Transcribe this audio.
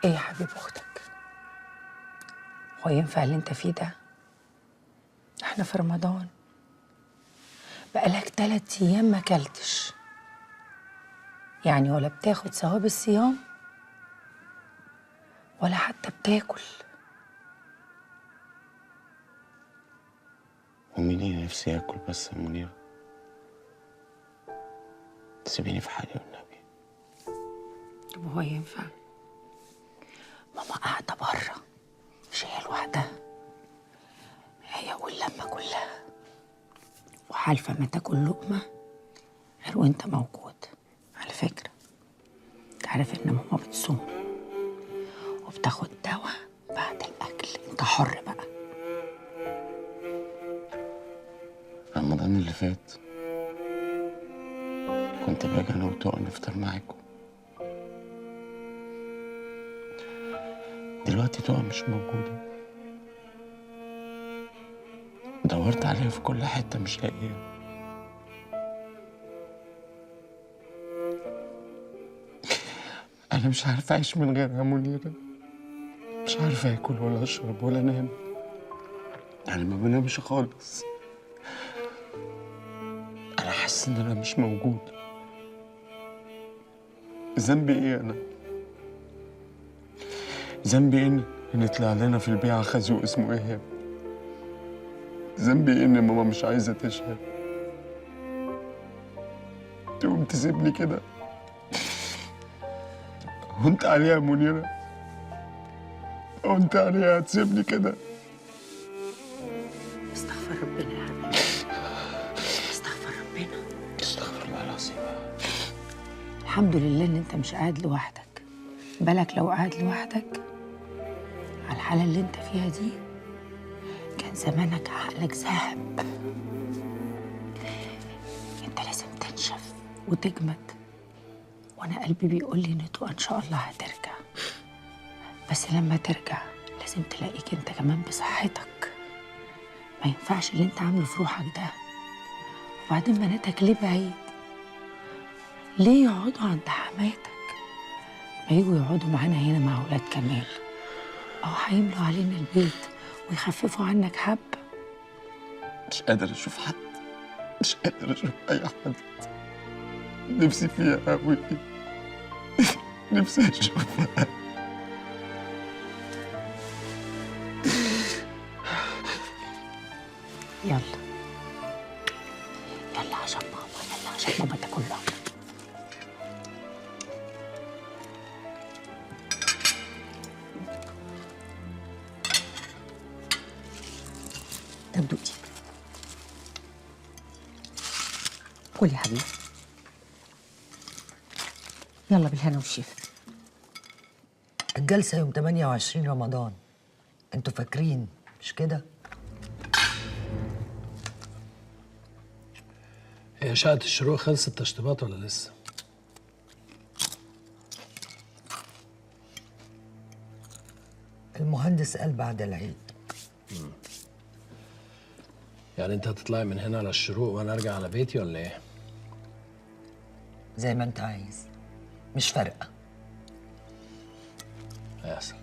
ايه يا حبيب اختك؟ هو ينفع اللي انت فيه ده؟ احنا في رمضان، بقالك 3 ايام ما اكلتش، يعني ولا بتاخد ثواب الصيام ولا حتى بتاكل. ومين اللي نفسي اكل بس يا منيرة؟ سيبيني في حالي والنبي. طب هو ينفع؟ ماما قاعدة بره، مش هي لوحدها، هي واللمة كلها، وحالفة ما تاكل لقمة غير وانت موجود. على فكرة انت عارف ان ماما بتصوم وبتاخد دواء بعد الأكل، انت حر بقى. رمضان اللي فات كنت باجي انا وتقى نفطر معاكم، دلوقتي تقى مش موجودة، دورت عليها في كل حتة مش لاقيها. أنا مش عارف أعيش من غيرها يا منيرة، مش عارف آكل ولا أشرب ولا أنام، يعني ما بنامش خالص. أنا حاسس إن أنا مش موجود. ذنبي إيه أنا؟ ذنبي إيه إن طلع لنا في البيعة خازوق اسمه إيهاب؟ ذنبي إيه إن ماما مش عايزة تشهد؟ تقوم تسيبني كده؟ هونت عليها يا منيرة؟ هونت عليها تسيبني كده؟ استغفر ربنا يا حبيبي، استغفر ربنا. استغفر الله العظيم. الحمد لله ان انت مش قاعد لوحدك، بالك لو قاعد لوحدك على الحالة اللي انت فيها دي كان زمانك عقلك ذهب. انت لازم تنشف وتجمد، وانا قلبي بيقول لي ان تقى ان شاء الله هترجع، بس لما ترجع لازم تلاقيك انت كمان بصحتك. ما ينفعش اللي انت عامله في روحك ده. وبعدين بناتك ليه بعيد؟ ليه يقعدوا عند حماتك؟ ما يجوا يقعدوا معانا هنا مع ولاد كمال، او هيملوا علينا البيت ويخففوا عنك حبه. مش قادر اشوف حد، مش قادر اشوف اي حد. نفسي فيها قوي، نفسي اشوفها. يلا يلا عشان ماما، يلا عشان ماما تاكل لها. طب دوقي، كل يا حبيبي، يلا بالهنا والشفا. الجلسة يوم 28 رمضان، انتوا فاكرين مش كده؟ هي شقة الشروق خلصت تشطيبات ولا لسه؟ المهندس قال بعد العيد. يعني انت هتطلعي من هنا على الشروق وانا ارجع على بيتي ولا ايه؟ زي ما انت عايز، مش فارقة. هيحصل.